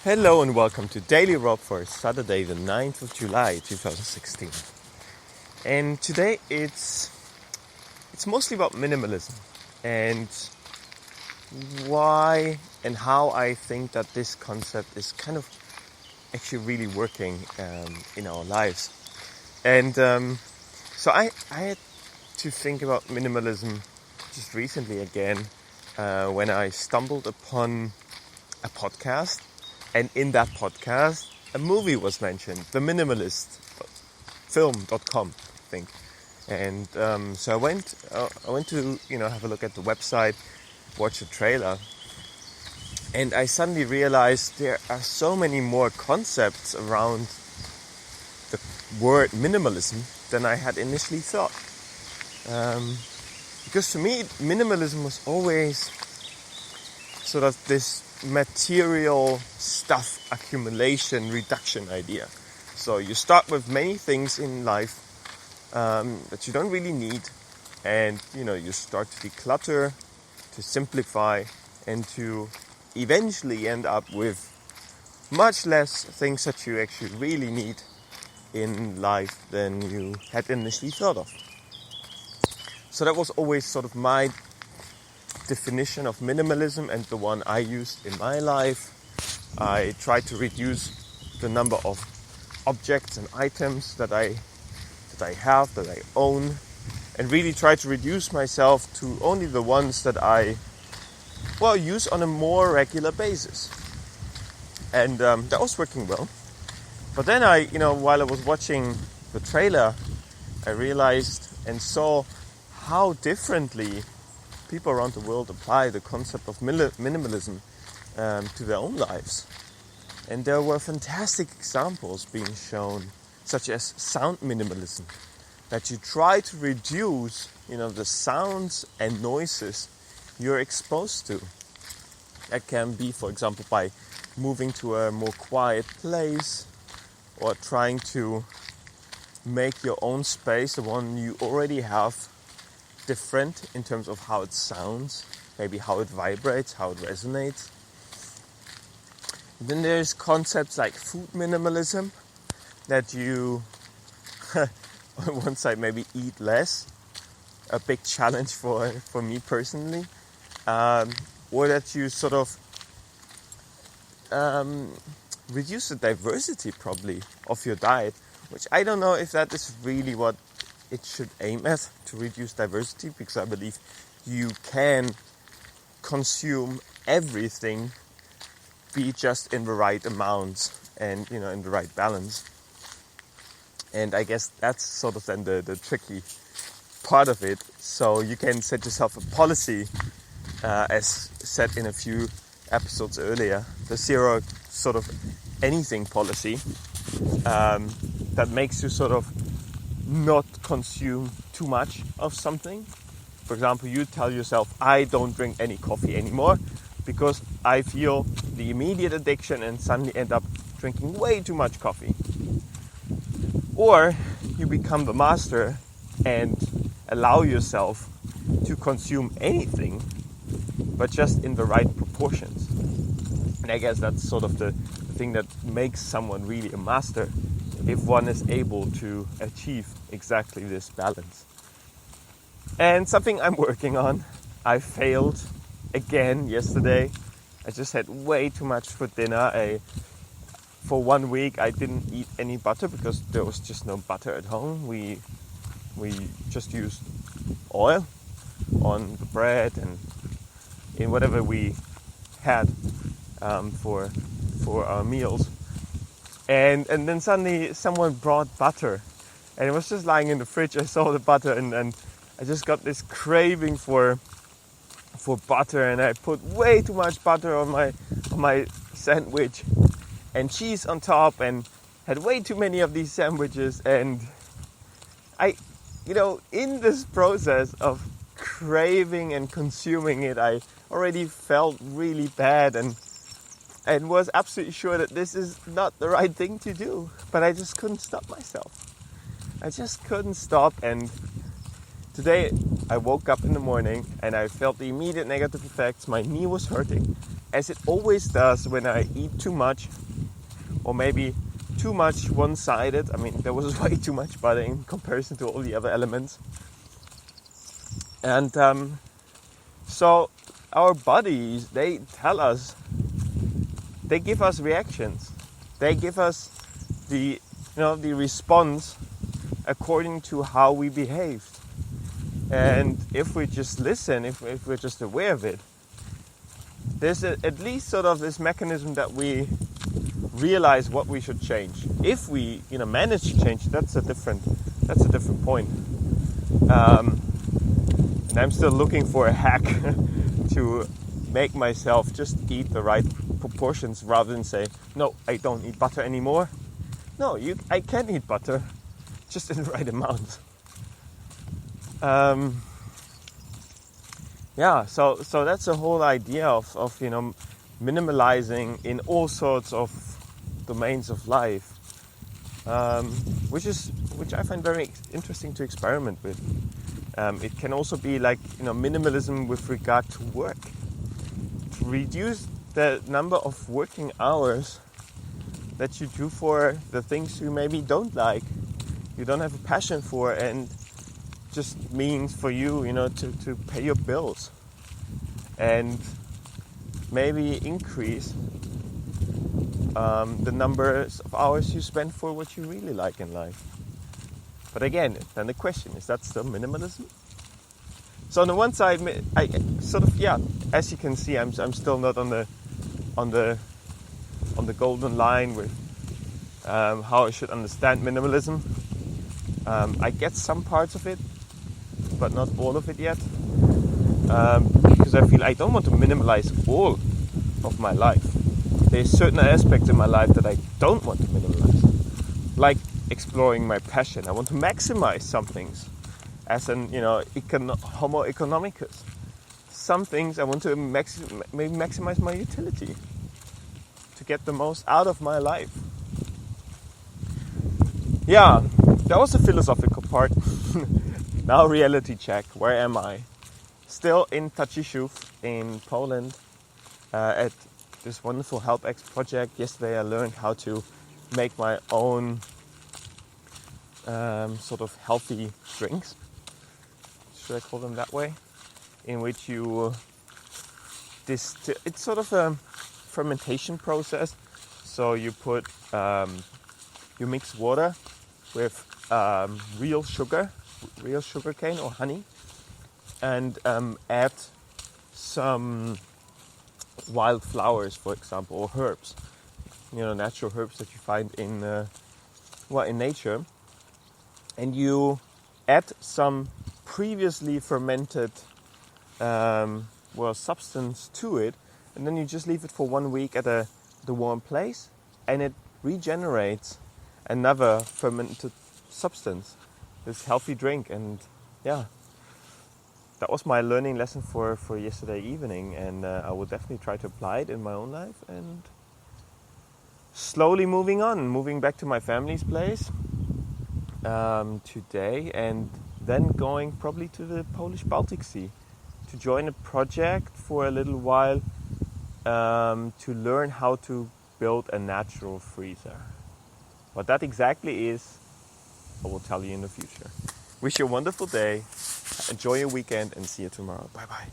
Hello and welcome to Daily Rob for Saturday the 9th of July 2016. And today it's mostly about minimalism and why and how I think that this concept is kind of actually really working in our lives. And so I had to think about minimalism just recently again when I stumbled upon a podcast. And in that podcast, a movie was mentioned, The Minimalist, film.com, I think. And so I went to have a look at the website, watch the trailer, and I suddenly realized there are so many more concepts around the word minimalism than I had initially thought. Because to me, minimalism was always sort of this material stuff accumulation reduction idea. So you start with many things in life that you don't really need, and you start to declutter, to simplify, and to eventually end up with much less things that you actually really need in life than you had initially thought of. So that was always sort of my definition of minimalism and the one I used in my life. I try to reduce the number of objects and items that I own, and really try to reduce myself to only the ones that I use on a more regular basis. And that was working well. But then while I was watching the trailer, I realized and saw how differently people around the world apply the concept of minimalism to their own lives. And there were fantastic examples being shown, such as sound minimalism, that you try to reduce the sounds and noises you're exposed to. That can be, for example, by moving to a more quiet place, or trying to make your own space, the one you already have, different in terms of how it sounds, maybe how it vibrates, how it resonates. Then there's concepts like food minimalism, that you on one side maybe eat less, a big challenge for me personally, or that you sort of reduce the diversity probably of your diet, which I don't know if that is really what it should aim at, to reduce diversity, because I believe you can consume everything, be just in the right amounts and in the right balance. And I guess that's sort of then the tricky part of it. So you can set yourself a policy, as said in a few episodes earlier, the zero sort of anything policy, that makes you sort of not consume too much of something. For example, you tell yourself, I don't drink any coffee anymore because I feel the immediate addiction and suddenly end up drinking way too much coffee. Or you become the master and allow yourself to consume anything, but just in the right proportions. And I guess that's sort of the thing that makes someone really a master, if one is able to achieve exactly this balance. And something I'm working on. I failed again yesterday. I just had way too much for dinner. For 1 week I didn't eat any butter because there was just no butter at home. We just used oil on the bread and in whatever we had for our meals. And then suddenly someone brought butter, and it was just lying in the fridge. I saw the butter and I just got this craving for butter, and I put way too much butter on my sandwich and cheese on top, and had way too many of these sandwiches. And I in this process of craving and consuming it, I already felt really bad and was absolutely sure that this is not the right thing to do. But I just couldn't stop myself. I just couldn't stop. And today I woke up in the morning and I felt the immediate negative effects. My knee was hurting. as it always does when I eat too much, or maybe too much one-sided. I mean, there was way too much butter in comparison to all the other elements. And so our bodies, they tell us, they give us reactions. They give us the response according to how we behaved. And if we just listen, if we're just aware of it, there's at least sort of this mechanism that we realize what we should change. If we manage to change, that's a different point. And I'm still looking for a hack to make myself just eat the right proportions rather than say, no, I don't eat butter anymore. No, I can eat butter, just in the right amount. So that's the whole idea of minimalizing in all sorts of domains of life, which I find very interesting to experiment with. It can also be like minimalism with regard to work, to reduce the number of working hours that you do for the things you maybe don't like, you don't have a passion for, and just means for you, to pay your bills, and maybe increase the numbers of hours you spend for what you really like in life. But again, then the question is that still minimalism? So on the one side, I sort of as you can see, I'm still not on the golden line with how I should understand minimalism. I get some parts of it, but not all of it yet, because I feel I don't want to minimalize all of my life. There's certain aspects in my life that I don't want to minimalize, like exploring my passion. I want to maximize some things as an homo economicus. Some things I want to maybe maximize my utility to get the most out of my life. Yeah, that was the philosophical part. Now reality check. Where am I? Still in Tachiszów in Poland at this wonderful HelpX project. Yesterday I learned how to make my own sort of healthy drinks. Should I call them that way? In which you it's sort of a fermentation process. So you put you mix water with real sugar cane or honey, and add some wild flowers, for example, or herbs, natural herbs that you find in nature, and you add some previously fermented substance to it, and then you just leave it for 1 week at the warm place, and it regenerates another fermented substance, this healthy drink. And that was my learning lesson for yesterday evening, and I will definitely try to apply it in my own life, and slowly moving back to my family's place today, and then going probably to the Polish Baltic Sea to join a project for a little while, to learn how to build a natural freezer. What that exactly is, I will tell you in the future. Wish you a wonderful day, enjoy your weekend, and see you tomorrow. Bye bye.